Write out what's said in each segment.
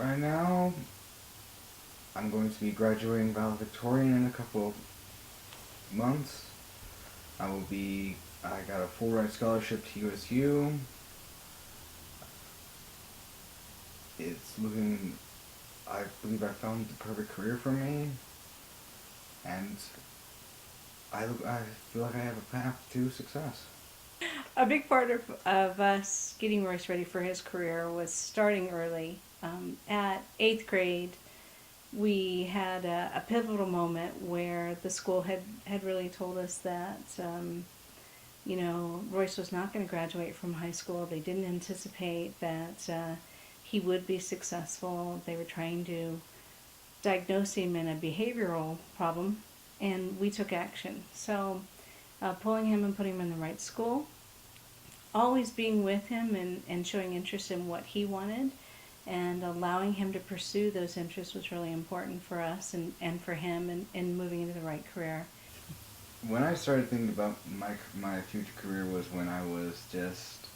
Right now, I'm going to be graduating valedictorian in a couple of months. I got a full-ride scholarship to USU. It's looking, I believe I found the perfect career for me, and I feel like I have a path to success. A big part of us getting Royce ready for his career was starting early. At eighth grade, we had a pivotal moment where the school had really told us that, Royce was not going to graduate from high school. They didn't anticipate that he would be successful. They were trying to diagnose him in a behavioral problem, and we took action. So, pulling him and putting him in the right school, always being with him and showing interest in what he wanted and allowing him to pursue those interests was really important for us and for him and moving into the right career. When I started thinking about my future career was when I was just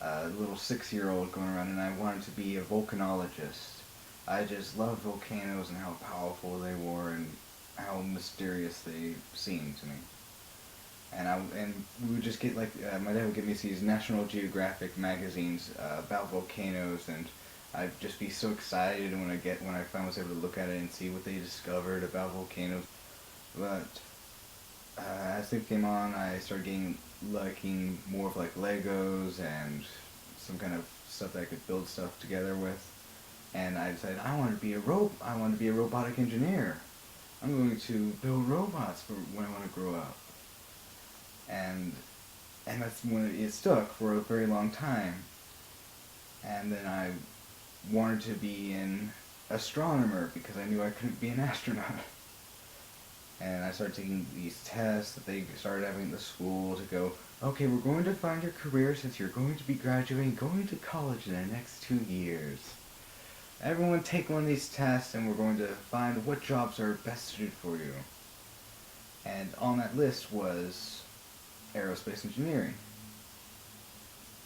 a little 6-year-old going around, and I wanted to be a volcanologist. I just loved volcanoes and how powerful they were and how mysterious they seemed to me. And we would just get my dad would give me these National Geographic magazines about volcanoes, and I'd just be so excited when I finally was able to look at it and see what they discovered about volcanoes. But as things came on, I started getting liking more of like Legos and some kind of stuff that I could build stuff together with. And I decided I want to be a robotic engineer. I'm going to build robots for when I want to grow up. And and that's when it stuck for a very long time. And then I wanted to be an astronomer because I knew I couldn't be an astronaut. And I started taking these tests that they started having at the school to go, okay, we're going to find your career since you're going to be graduating, going to college in the next 2 years. Everyone take one of these tests and we're going to find what jobs are best suited for you. And on that list was aerospace engineering.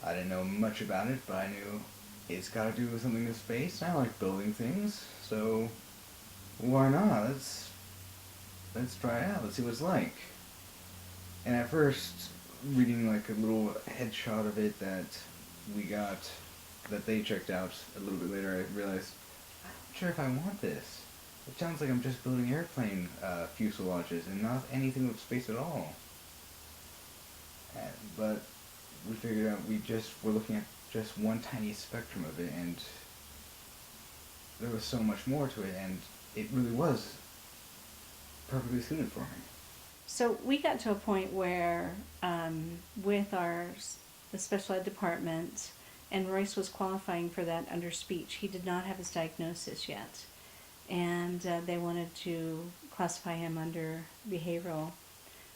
I didn't know much about it, but I knew it's got to do with something in space. I like building things, so why not? Let's try it out. Let's see what it's like. And at first, reading like a little headshot of it we got, that they checked out a little bit later, I realized I'm not sure if I want this. It sounds like I'm just building airplane fuselages and not anything with space at all. But we figured out we just were looking at just one tiny spectrum of it, and there was so much more to it, and it really was perfectly suited for me. So we got to a point where, with the special ed department, and Royce was qualifying for that under speech. He did not have his diagnosis yet, and they wanted to classify him under behavioral.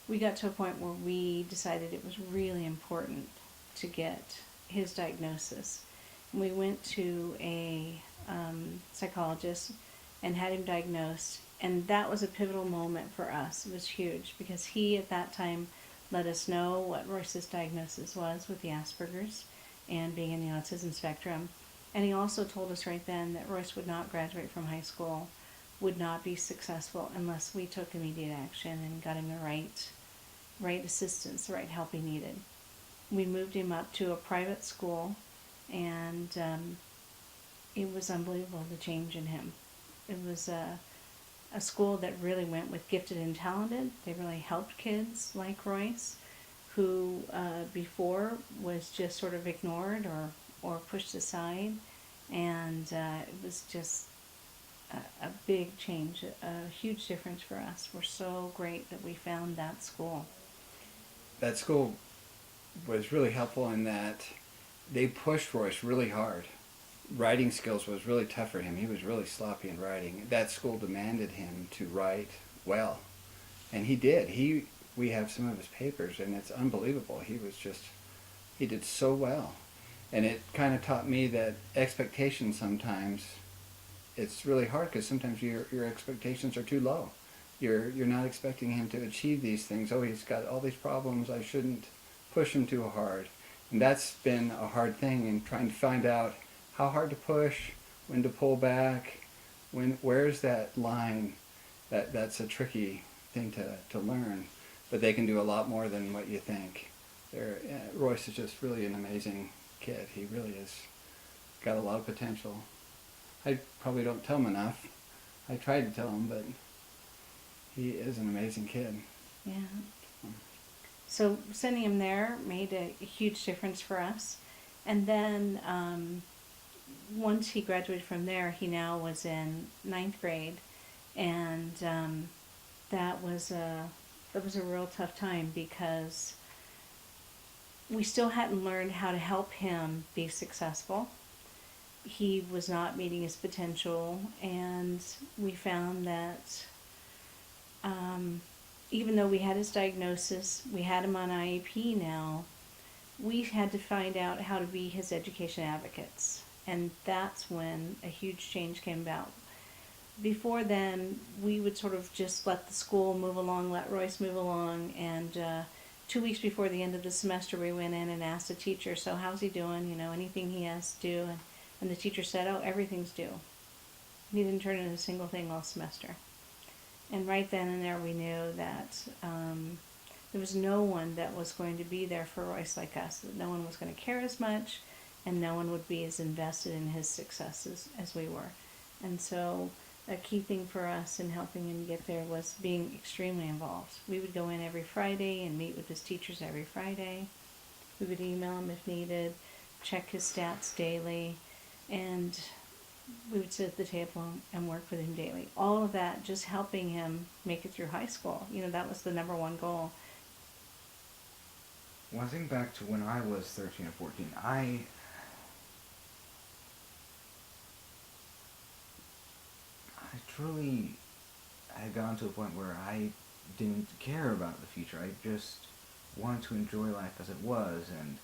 We got to a point where we decided it was really important to get his diagnosis. We went to a psychologist and had him diagnosed, and that was a pivotal moment for us. It was huge because he at that time let us know what Royce's diagnosis was with the Asperger's and being in the autism spectrum. And he also told us right then that Royce would not graduate from high school, would not be successful unless we took immediate action and got him the right assistance, the right help he needed. We moved him up to a private school, and it was unbelievable the change in him. It was a school that really went with gifted and talented. They really helped kids like Royce, who before was just sort of ignored or pushed aside. And it was just a big change, a huge difference for us. We're so great that we found that school. That school was really helpful in that they pushed Royce really hard. Writing skills was really tough for him. He was really sloppy in writing. That school demanded him to write well, and he did. We have some of his papers, and it's unbelievable. He did so well, and it kind of taught me that expectations sometimes it's really hard because sometimes your expectations are too low. You're not expecting him to achieve these things. Oh, he's got all these problems. I shouldn't push him too hard, and that's been a hard thing in trying to find out how hard to push, when to pull back, where's that line. That's a tricky thing to learn, but they can do a lot more than what you think. Royce is just really an amazing kid. He really has got a lot of potential. I probably don't tell him enough. I tried to tell him, but he is an amazing kid. Yeah. So sending him there made a huge difference for us. And then once he graduated from there, he now was in ninth grade, and that was a real tough time because we still hadn't learned how to help him be successful. He was not meeting his potential, and we found that even though we had his diagnosis, we had him on IEP now, we had to find out how to be his education advocates. And that's when a huge change came about. Before then, we would sort of just let the school move along, let Royce move along, and 2 weeks before the end of the semester, we went in and asked the teacher, so how's he doing, anything he has to do, and the teacher said, oh, everything's due. He didn't turn in a single thing all semester. And right then and there we knew that there was no one that was going to be there for Royce like us, that no one was going to care as much, and no one would be as invested in his successes as we were. And so a key thing for us in helping him get there was being extremely involved. We would go in every Friday and meet with his teachers every Friday. We would email him if needed, check his stats daily, and we would sit at the table and work with him daily. All of that just helping him make it through high school. That was the number one goal. When I think back to when I was 13 or 14, I truly had gotten to a point where I didn't care about the future. I just wanted to enjoy life as it was, and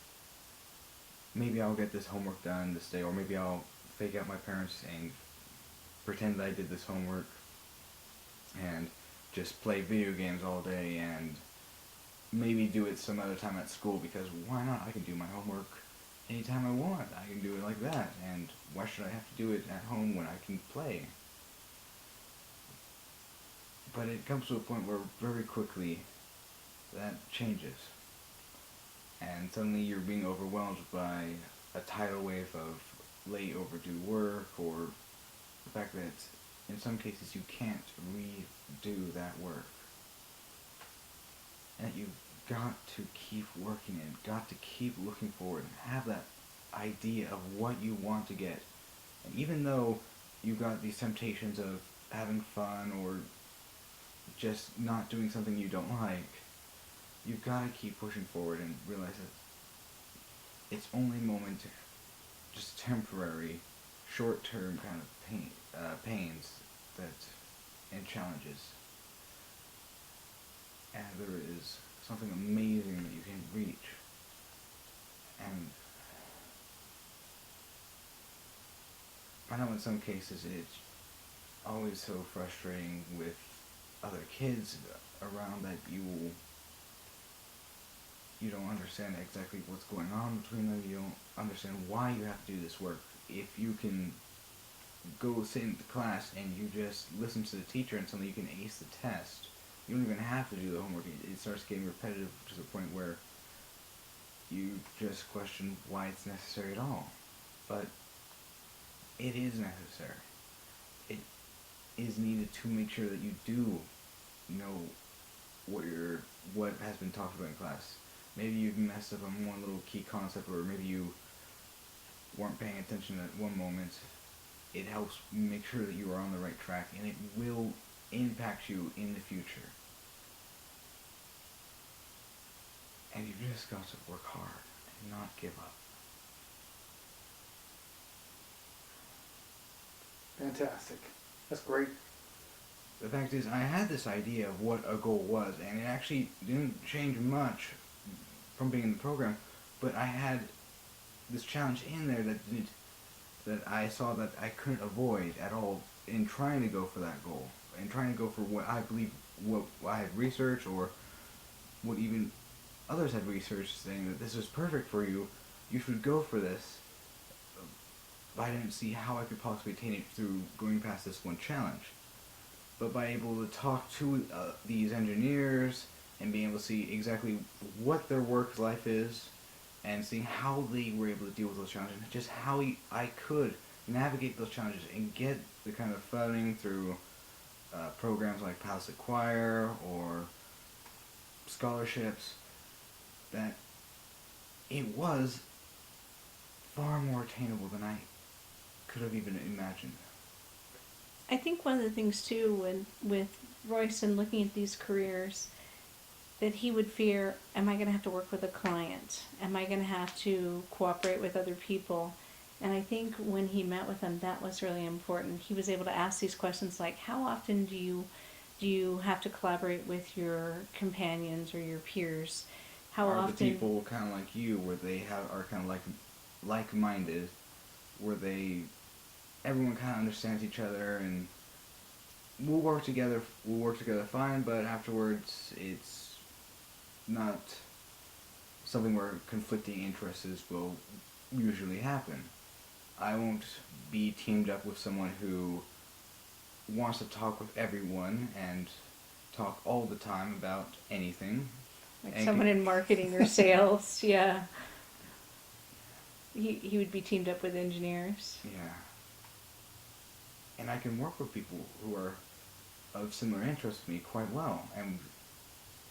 maybe I'll get this homework done this day, or maybe I'll fake out my parents and pretend that I did this homework and just play video games all day, and maybe do it some other time at school, because why not? I can do my homework anytime I want. I can do it like that, and why should I have to do it at home when I can play? But it comes to a point where very quickly that changes, and suddenly you're being overwhelmed by a tidal wave of late overdue work, or the fact that in some cases you can't redo that work, and that you've got to keep working and got to keep looking forward and have that idea of what you want to get. And even though you've got these temptations of having fun or just not doing something you don't like, you've got to keep pushing forward and realize that it's only just temporary, short-term kind of pains and challenges, and there is something amazing that you can reach. And I know in some cases it's always so frustrating with other kids around that you don't understand exactly what's going on between them. You don't understand why you have to do this work. If you can go sit in the class and you just listen to the teacher and suddenly you can ace the test, you don't even have to do the homework. It starts getting repetitive to the point where you just question why it's necessary at all. But it is necessary. It is needed to make sure that you do know what has been talked about in class. Maybe you've messed up on one little key concept, or maybe you weren't paying attention at one moment. It helps make sure that you are on the right track, and it will impact you in the future. And you just got to work hard and not give up. Fantastic. That's great. The fact is, I had this idea of what a goal was, and it actually didn't change much from being in the program, but I had this challenge in there that I saw that I couldn't avoid at all in trying to go for that goal, and trying to go for what I believe, what I had researched, or what even others had researched saying that this is perfect for you, you should go for this. but I didn't see how I could possibly attain it through going past this one challenge. But by able to talk to these engineers and being able to see exactly what their work life is, and seeing how they were able to deal with those challenges, and just how I could navigate those challenges and get the kind of funding through programs like Palace Choir or scholarships, that it was far more attainable than I could have even imagined. I think one of the things too with Royce and looking at these careers, that he would fear, am I going to have to work with a client? Am I going to have to cooperate with other people? And I think when he met with them, that was really important. He was able to ask these questions like, how often do you have to collaborate with your companions or your peers? How Are often the people kind of like you, where they are kind of like-minded, where everyone kind of understands each other, and we'll work together fine, but afterwards it's not something where conflicting interests will usually happen. I won't be teamed up with someone who wants to talk with everyone and talk all the time about anything. like And someone in marketing or sales? Yeah. He would be teamed up with engineers. Yeah. And I can work with people who are of similar interest to me quite well, and